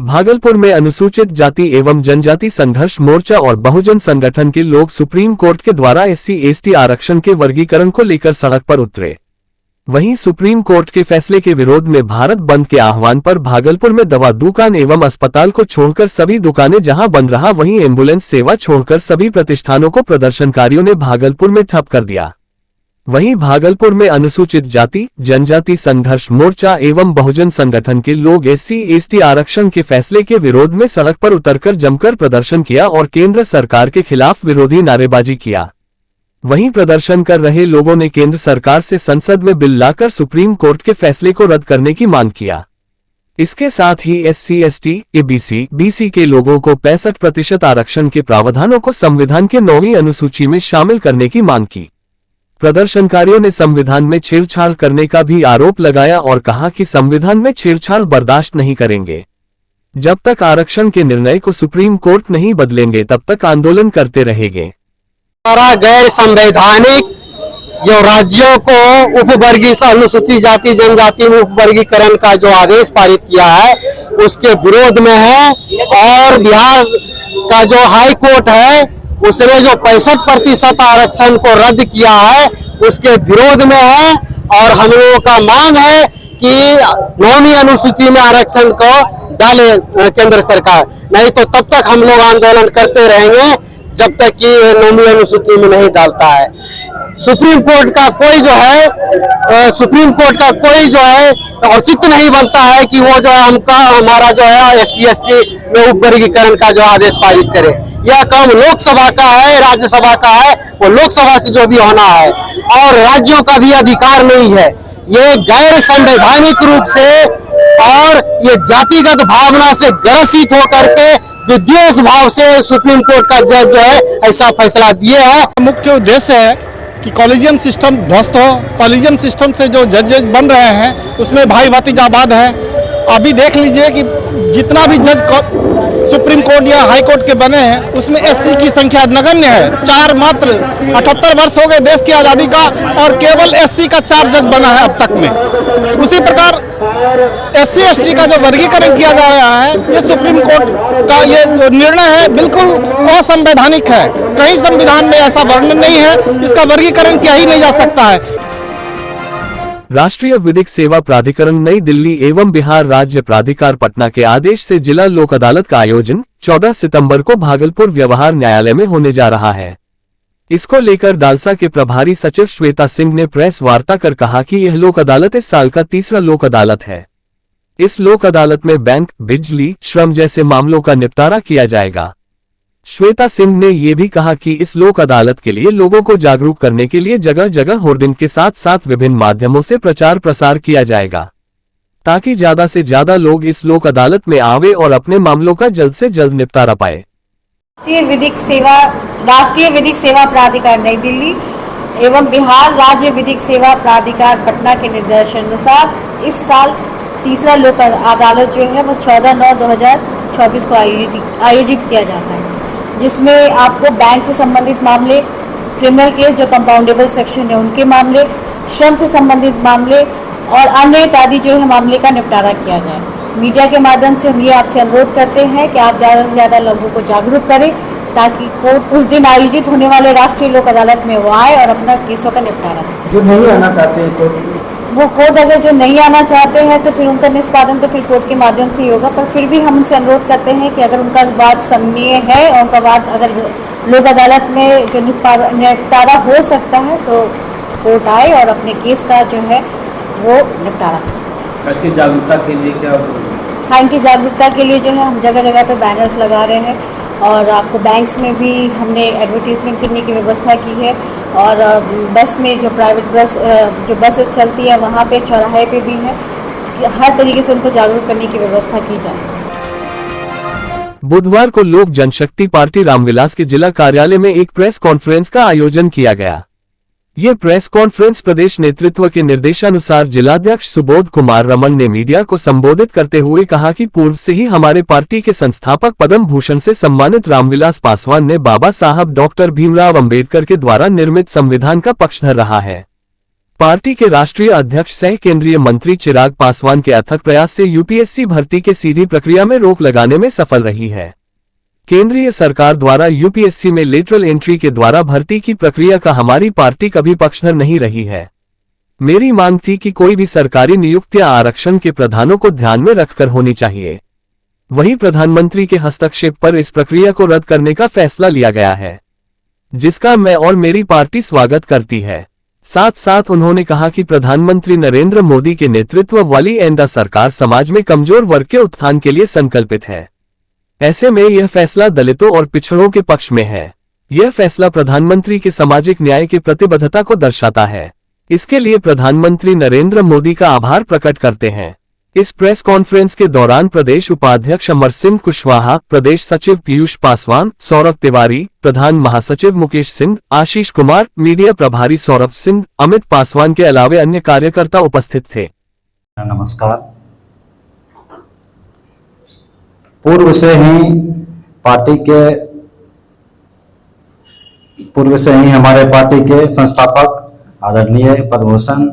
भागलपुर में अनुसूचित जाति एवं जनजाति संघर्ष मोर्चा और बहुजन संगठन के लोग सुप्रीम कोर्ट के द्वारा SC/ST आरक्षण के वर्गीकरण को लेकर सड़क पर उतरे। वहीं सुप्रीम कोर्ट के फैसले के विरोध में भारत बंद के आह्वान पर भागलपुर में दवा दुकान एवं अस्पताल को छोड़कर सभी दुकानें जहां बंद रहा, वहीं एम्बुलेंस सेवा छोड़कर सभी प्रतिष्ठानों को प्रदर्शनकारियों ने भागलपुर में ठप कर दिया। वहीं भागलपुर में अनुसूचित जाति जनजाति संघर्ष मोर्चा एवं बहुजन संगठन के लोग SC/ST आरक्षण के फैसले के विरोध में सड़क पर उतरकर जमकर प्रदर्शन किया और केंद्र सरकार के खिलाफ विरोधी नारेबाजी किया। वहीं प्रदर्शन कर रहे लोगों ने केंद्र सरकार से संसद में बिल लाकर सुप्रीम कोर्ट के फैसले को रद्द करने की मांग किया। इसके साथ ही SC/ST, ABC, BC के लोगों को 65% आरक्षण के प्रावधानों को संविधान के 9वीं अनुसूची में शामिल करने की मांग की। प्रदर्शनकारियों ने संविधान में छेड़छाड़ करने का भी आरोप लगाया और कहा कि संविधान में छेड़छाड़ बर्दाश्त नहीं करेंगे। जब तक आरक्षण के निर्णय को सुप्रीम कोर्ट नहीं बदलेंगे तब तक आंदोलन करते रहेंगे। हमारा गैर संवैधानिक जो राज्यों को उपवर्गीय अनुसूचित जाति जनजाति में उपवर्गीकरण का जो आदेश पारित किया है उसके विरोध में है। और बिहार का जो हाई कोर्ट है उसने जो 65% आरक्षण को रद्द किया है उसके विरोध में है। और हम लोगों का मांग है कि 9वीं अनुसूची में आरक्षण को डाले केंद्र सरकार, नहीं तो तब तक हम लोग आंदोलन करते रहेंगे जब तक कि 9वीं अनुसूची में नहीं डालता है। सुप्रीम कोर्ट का कोई जो है औचित्य नहीं बनता है कि वो जो है हमारा जो है SC/ST में उपवर्गीकरण का जो आदेश पारित करे। यह काम लोकसभा का है, राज्यसभा का है, वो लोकसभा से जो भी होना है और राज्यों का भी अधिकार नहीं है। ये गैर संवैधानिक रूप से और ये जातिगत भावना से ग्रसित होकर के विद्वेष भाव से सुप्रीम कोर्ट का जज जो है ऐसा फैसला दिए है। मुख्य उद्देश्य है कि कॉलेजियम सिस्टम ध्वस्त हो। कॉलेजियम सिस्टम से जो जज बन रहे हैं उसमें भाई भतीजावाद है। अभी देख लीजिए कि जितना भी जज सुप्रीम कोर्ट या हाई कोर्ट के बने हैं उसमें SC की संख्या नगण्य है। 4 मात्र 78 वर्ष हो गए देश की आज़ादी का और केवल SC का 4 जज बना है अब तक में। उसी प्रकार SC/ST का जो वर्गीकरण किया जा रहा है ये सुप्रीम कोर्ट का ये जो निर्णय है बिल्कुल असंवैधानिक है। कहीं संविधान में ऐसा वर्णन नहीं है, इसका वर्गीकरण किया ही नहीं जा सकता है। राष्ट्रीय विधिक सेवा प्राधिकरण नई दिल्ली एवं बिहार राज्य प्राधिकार पटना के आदेश से जिला लोक अदालत का आयोजन 14 सितंबर को भागलपुर व्यवहार न्यायालय में होने जा रहा है। इसको लेकर डालसा के प्रभारी सचिव श्वेता सिंह ने प्रेस वार्ता कर कहा कि यह लोक अदालत इस साल का 3रा लोक अदालत है। इस लोक अदालत में बैंक, बिजली, श्रम जैसे मामलों का निपटारा किया जाएगा। श्वेता सिंह ने ये भी कहा कि इस लोक अदालत के लिए लोगों को जागरूक करने के लिए जगह जगह होर्डिंग के साथ साथ विभिन्न माध्यमों से प्रचार प्रसार किया जाएगा ताकि ज्यादा से ज्यादा लोग इस लोक अदालत में आवे और अपने मामलों का जल्द से जल्द निपटारा पाए। राष्ट्रीय विधिक सेवा प्राधिकार नई दिल्ली एवं बिहार राज्य विधिक सेवा प्राधिकार पटना के निर्देशानुसार इस साल 3रा लोक अदालत जो है वो 14/9/2024 को आयोजित किया जाता है, जिसमें आपको बैंक से संबंधित मामले, क्रिमिनल केस जो कंपाउंडेबल सेक्शन है उनके मामले, श्रम से संबंधित मामले और अन्य इत्यादि जो है मामले का निपटारा किया जाए। मीडिया के माध्यम से हम ये आपसे अनुरोध करते हैं कि आप ज़्यादा से ज़्यादा लोगों को जागरूक करें ताकि कोर्ट उस दिन आयोजित होने वाले राष्ट्रीय लोक अदालत में वो आए और अपना केसों का निपटारा करें। जो नहीं आना चाहते हैं वो कोर्ट अगर जो नहीं आना चाहते हैं तो फिर उनका निष्पादन तो फिर कोर्ट के माध्यम से ही होगा, पर फिर भी हम उनसे अनुरोध करते हैं कि अगर उनका बात समनीय है और उनका बात अगर लोक अदालत में जो निपटारा हो सकता है तो कोर्ट आए और अपने केस का जो है वो निपटारा कर सकते हैं। इसकी जागरूकता के लिए क्या? हाँ, इनकी जागरूकता के लिए जो है हम जगह जगह पे बैनर्स लगा रहे हैं और आपको बैंक्स में भी हमने एडवर्टीजमेंट करने की व्यवस्था की है और बस में जो प्राइवेट जो बसेस चलती है वहाँ पे चौराहे पे भी है कि हर तरीके से उनको जागरूक करने की व्यवस्था की जाए। बुधवार को लोक जनशक्ति पार्टी रामविलास के जिला कार्यालय में एक प्रेस कॉन्फ्रेंस का आयोजन किया गया। ये प्रेस कॉन्फ्रेंस प्रदेश नेतृत्व के निर्देशानुसार जिलाध्यक्ष सुबोध कुमार रमन ने मीडिया को संबोधित करते हुए कहा कि पूर्व से ही हमारे पार्टी के संस्थापक पद्म भूषण से सम्मानित रामविलास पासवान ने बाबा साहब डॉक्टर भीमराव अंबेडकर के द्वारा निर्मित संविधान का पक्षधर रहा है। पार्टी के राष्ट्रीय अध्यक्ष सह केंद्रीय मंत्री चिराग पासवान के अथक प्रयास से यूपीएससी भर्ती के सीधी प्रक्रिया में रोक लगाने में सफल रही है। केंद्रीय सरकार द्वारा यूपीएससी में लेटरल एंट्री के द्वारा भर्ती की प्रक्रिया का हमारी पार्टी कभी पक्षधर नहीं रही है। मेरी मांग थी कि कोई भी सरकारी नियुक्तियां आरक्षण के प्रावधानों को ध्यान में रखकर होनी चाहिए। वहीं प्रधानमंत्री के हस्तक्षेप पर इस प्रक्रिया को रद्द करने का फैसला लिया गया है, जिसका मैं और मेरी पार्टी स्वागत करती है। साथ साथ उन्होंने कहा कि प्रधानमंत्री नरेंद्र मोदी के नेतृत्व वाली एनडीए सरकार समाज में कमजोर वर्ग के उत्थान के लिए संकल्पित है। ऐसे में यह फैसला दलितों और पिछड़ों के पक्ष में है। यह फैसला प्रधानमंत्री के सामाजिक न्याय की प्रतिबद्धता को दर्शाता है। इसके लिए प्रधानमंत्री नरेंद्र मोदी का आभार प्रकट करते हैं। इस प्रेस कॉन्फ्रेंस के दौरान प्रदेश उपाध्यक्ष अमर सिंह कुशवाहा, प्रदेश सचिव पीयूष पासवान, सौरभ तिवारी, प्रधान महासचिव मुकेश सिंह, आशीष कुमार, मीडिया प्रभारी सौरभ सिंह, अमित पासवान के अलावे अन्य कार्यकर्ता उपस्थित थे। नमस्कार। पूर्व से ही हमारे पार्टी के संस्थापक आदरणीय पद्मभूषण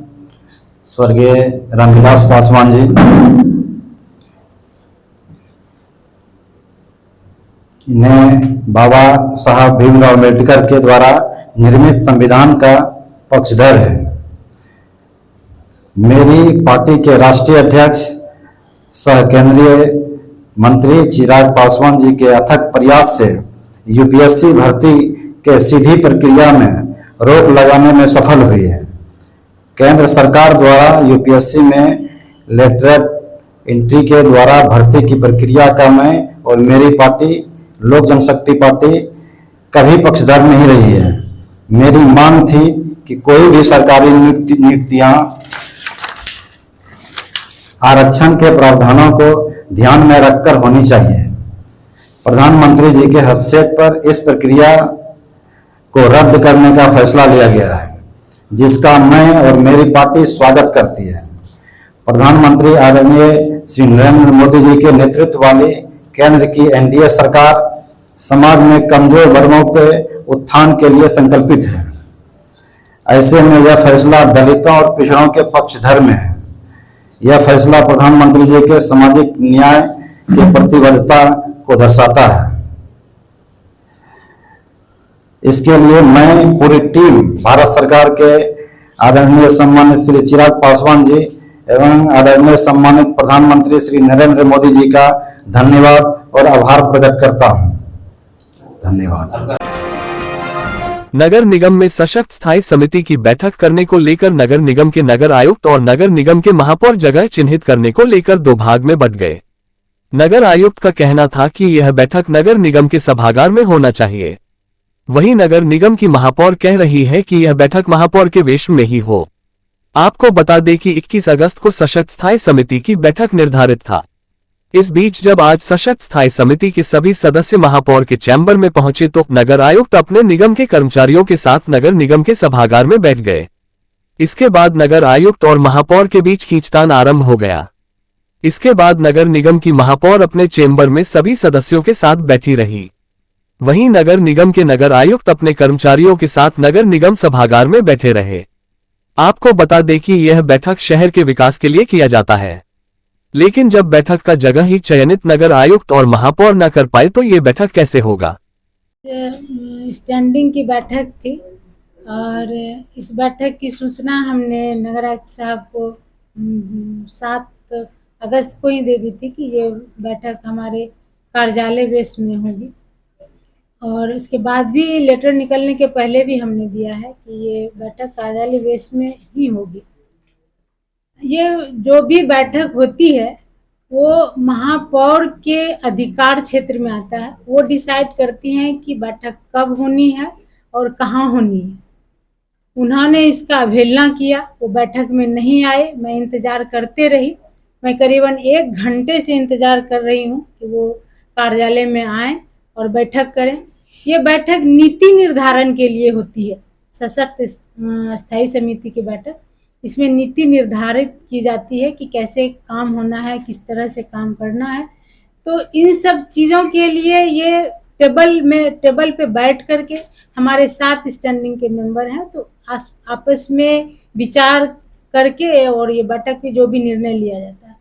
स्वर्गीय रामविलास पासवान जी ने बाबा साहब भीमराव अम्बेडकर के द्वारा निर्मित संविधान का पक्षधर है। मेरी पार्टी के राष्ट्रीय अध्यक्ष सह केंद्रीय मंत्री चिराग पासवान जी के अथक प्रयास से यूपीएससी भर्ती के सीधी प्रक्रिया में रोक लगाने में सफल हुई है। केंद्र सरकार द्वारा यूपीएससी में लेटरल एंट्री के द्वारा भर्ती की प्रक्रिया का मैं और मेरी पार्टी लोक जनशक्ति पार्टी कभी पक्षधर नहीं रही है। मेरी मांग थी कि कोई भी सरकारी नियुक्तियां आरक्षण के प्रावधानों को ध्यान में रखकर होनी चाहिए। प्रधानमंत्री जी के हस्तक्षेप पर इस प्रक्रिया को रद्द करने का फैसला लिया गया है, जिसका मैं और मेरी पार्टी स्वागत करती है। प्रधानमंत्री आदरणीय श्री नरेंद्र मोदी जी के नेतृत्व वाली केंद्र की एनडीए सरकार समाज में कमजोर वर्गों के उत्थान के लिए संकल्पित है। ऐसे में यह फैसला दलितों और पिछड़ों के पक्षधर में है। यह फैसला प्रधानमंत्री जी के सामाजिक न्याय की प्रतिबद्धता को दर्शाता है। इसके लिए मैं पूरी टीम भारत सरकार के आदरणीय सम्मानित श्री चिराग पासवान जी एवं आदरणीय सम्मानित प्रधानमंत्री श्री नरेंद्र मोदी जी का धन्यवाद और आभार प्रकट करता हूं। धन्यवाद। नगर निगम में सशक्त स्थायी समिति की बैठक करने को लेकर नगर निगम के नगर आयुक्त और नगर निगम के महापौर जगह चिन्हित करने को लेकर दो भाग में बंट गए। नगर आयुक्त का कहना था कि यह बैठक नगर निगम के सभागार में होना चाहिए। वहीं नगर निगम की महापौर कह रही है कि यह बैठक महापौर के वेश में ही हो। आपको बता दें कि 21 अगस्त को सशक्त स्थायी समिति की बैठक निर्धारित था। इस बीच जब आज सशक्त स्थायी समिति के सभी सदस्य महापौर के चैम्बर में पहुंचे तो नगर आयुक्त अपने निगम के कर्मचारियों के साथ नगर निगम के सभागार में बैठ गए। इसके बाद नगर आयुक्त और महापौर के बीच खींचतान आरंभ हो गया। इसके बाद नगर निगम की महापौर अपने चैम्बर में सभी सदस्यों के साथ बैठी रही। वहीं नगर निगम के नगर आयुक्त अपने कर्मचारियों के साथ नगर निगम सभागार में बैठे रहे। आपको बता दें कि यह बैठक शहर के विकास के लिए किया जाता है, लेकिन जब बैठक का जगह ही चयनित नगर आयुक्त और महापौर न कर पाए तो ये बैठक कैसे होगा। स्टैंडिंग की बैठक थी और इस बैठक की सूचना हमने नगर आयुक्त साहब को 7 अगस्त को ही दे दी थी कि ये बैठक हमारे कार्यालय बेस में होगी। और उसके बाद भी लेटर निकलने के पहले भी हमने दिया है कि ये बैठक कार्यालय बेस में ही होगी। ये जो भी बैठक होती है वो महापौर के अधिकार क्षेत्र में आता है। वो डिसाइड करती हैं कि बैठक कब होनी है और कहाँ होनी है। उन्होंने इसका अवहेलना किया, वो बैठक में नहीं आए। मैं इंतज़ार करते रही। मैं करीबन 1 घंटे से इंतज़ार कर रही हूँ कि वो कार्यालय में आएँ और बैठक करें। ये बैठक नीति निर्धारण के लिए होती है। सशक्त स्थायी समिति की बैठक, इसमें नीति निर्धारित की जाती है कि कैसे काम होना है, किस तरह से काम करना है। तो इन सब चीज़ों के लिए ये टेबल पे बैठ करके हमारे 7 स्टैंडिंग के मेंबर हैं, तो आपस में विचार करके और ये बैठक में जो भी निर्णय लिया जाता है,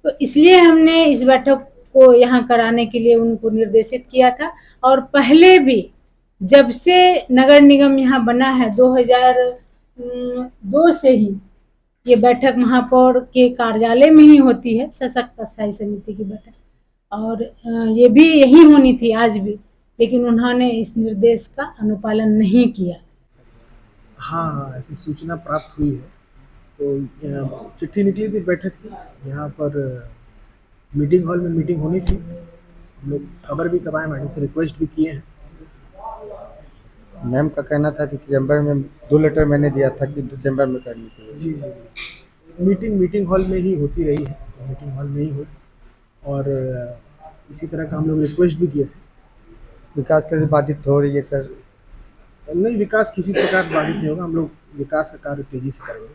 तो इसलिए हमने इस बैठक को यहाँ कराने के लिए उनको निर्देशित किया था। और पहले भी जब से नगर निगम यहाँ बना है 2002 से ही ये बैठक महापौर के कार्यालय में ही होती है, सशक्त स्थायी समिति की बैठक, और ये भी यही होनी थी आज भी, लेकिन उन्होंने इस निर्देश का अनुपालन नहीं किया। हाँ, ऐसी सूचना प्राप्त हुई है, तो चिट्ठी निकली थी बैठक की, यहाँ पर मीटिंग हॉल में मीटिंग होनी थी। हम लोग खबर भी करवाए, मैडम से रिक्वेस्ट भी किए हैं। मैम का कहना था कि चैम्बर में 2 लेटर मैंने दिया था कि चैम्बर में करनी थी। जी, मीटिंग हॉल में ही होती रही है, मीटिंग हॉल में ही हुई, और इसी तरह का हम लोग रिक्वेस्ट भी किए थे। विकास के लिए बाधित हो रही है सर? नहीं, विकास किसी प्रकार से बाधित नहीं होगा, हम लोग विकास का कार्य तेजी से करेंगे।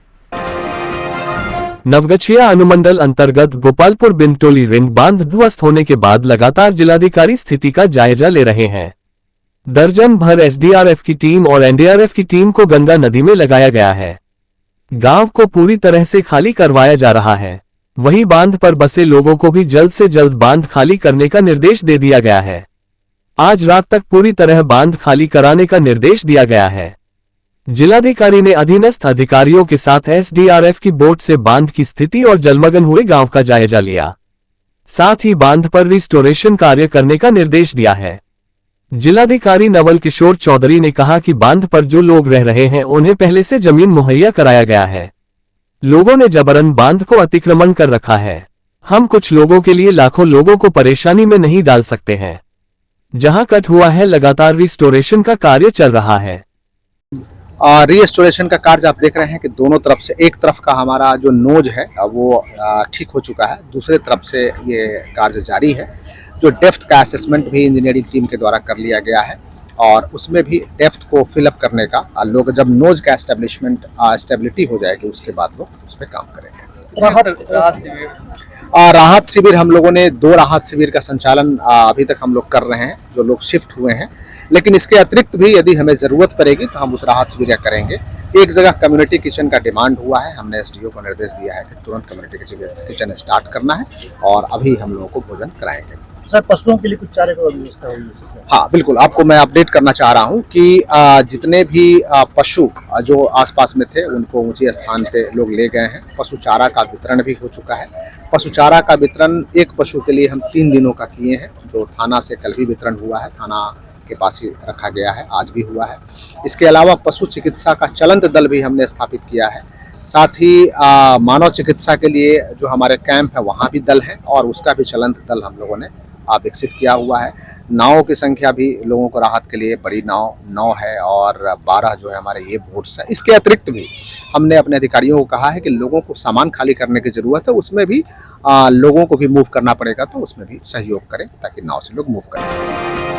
नवगछिया अनुमंडल अंतर्गत गोपालपुर बिनटोली रिंग बांध ध्वस्त होने के बाद लगातार जिलाधिकारी स्थिति का जायजा ले रहे हैं। दर्जन भर एसडीआरएफ की टीम और एनडीआरएफ की टीम को गंगा नदी में लगाया गया है। गांव को पूरी तरह से खाली करवाया जा रहा है। वहीं बांध पर बसे लोगों को भी जल्द से जल्द बांध खाली करने का निर्देश दे दिया गया है। आज रात तक पूरी तरह बांध खाली कराने का निर्देश दिया गया है। जिलाधिकारी ने अधीनस्थ अधिकारियों के साथ एसडीआरएफ की बोट से बांध की स्थिति और जलमग्न हुए गांव का जायजा लिया। साथ ही बांध पर रिस्टोरेशन कार्य करने का निर्देश दिया है। जिलाधिकारी नवल किशोर चौधरी ने कहा कि बांध पर जो लोग रह रहे हैं उन्हें पहले से जमीन मुहैया कराया गया है। लोगों ने जबरन बांध को अतिक्रमण कर रखा है। हम कुछ लोगों के लिए लाखों लोगों को परेशानी में नहीं डाल सकते हैं। जहां कट हुआ है लगातार रिस्टोरेशन का कार्य चल रहा है। रीस्टोरेशन का कार्य आप देख रहे हैं कि दोनों तरफ से, एक तरफ का हमारा जो नोज है वो ठीक हो चुका है, दूसरे तरफ से ये कार्य जारी है। जो डेप्थ का असेसमेंट भी इंजीनियरिंग टीम के द्वारा कर लिया गया है और उसमें भी डेप्थ को फिलअप करने का लोग, जब नोज का स्टेबिलिटी हो जाएगी उसके बाद लोग उस पर काम करेंगे। राहत शिविर हम लोगों ने 2 राहत शिविर का संचालन अभी तक हम लोग कर रहे हैं, जो लोग शिफ्ट हुए हैं, लेकिन इसके अतिरिक्त भी यदि हमें ज़रूरत पड़ेगी तो हम उस राहत शिविर करेंगे। एक जगह कम्युनिटी किचन का डिमांड हुआ है, हमने एसडीओ को निर्देश दिया है कि तुरंत कम्युनिटी किचन स्टार्ट करना है और अभी हम लोगों को भोजन कराएंगे। सर, पशुओं के लिए कुछ चारे की व्यवस्था होगी? हाँ बिल्कुल, आपको मैं अपडेट करना चाह रहा हूँ कि जितने भी पशु जो आसपास में थे उनको ऊंचे स्थान पे लोग ले गए हैं। पशु चारा का वितरण भी हो चुका है। पशु चारा का वितरण एक पशु के लिए हम 3 दिनों का किए हैं, जो थाना से कल भी वितरण हुआ है, थाना के पास ही रखा गया है, आज भी हुआ है। इसके अलावा पशु चिकित्सा का चलंत दल भी हमने स्थापित किया है। साथ ही मानव चिकित्सा के लिए जो हमारे कैंप है वहाँ भी दल है और उसका भी चलंत दल हम लोगों ने विकसित किया हुआ है। नावों की संख्या भी लोगों को राहत के लिए बड़ी नाव 9 है और 12 जो है हमारे ये बोट्स है। इसके अतिरिक्त भी हमने अपने अधिकारियों को कहा है कि लोगों को सामान खाली करने की ज़रूरत है, उसमें भी लोगों को भी मूव करना पड़ेगा, तो उसमें भी सहयोग करें ताकि नाव से लोग मूव करें।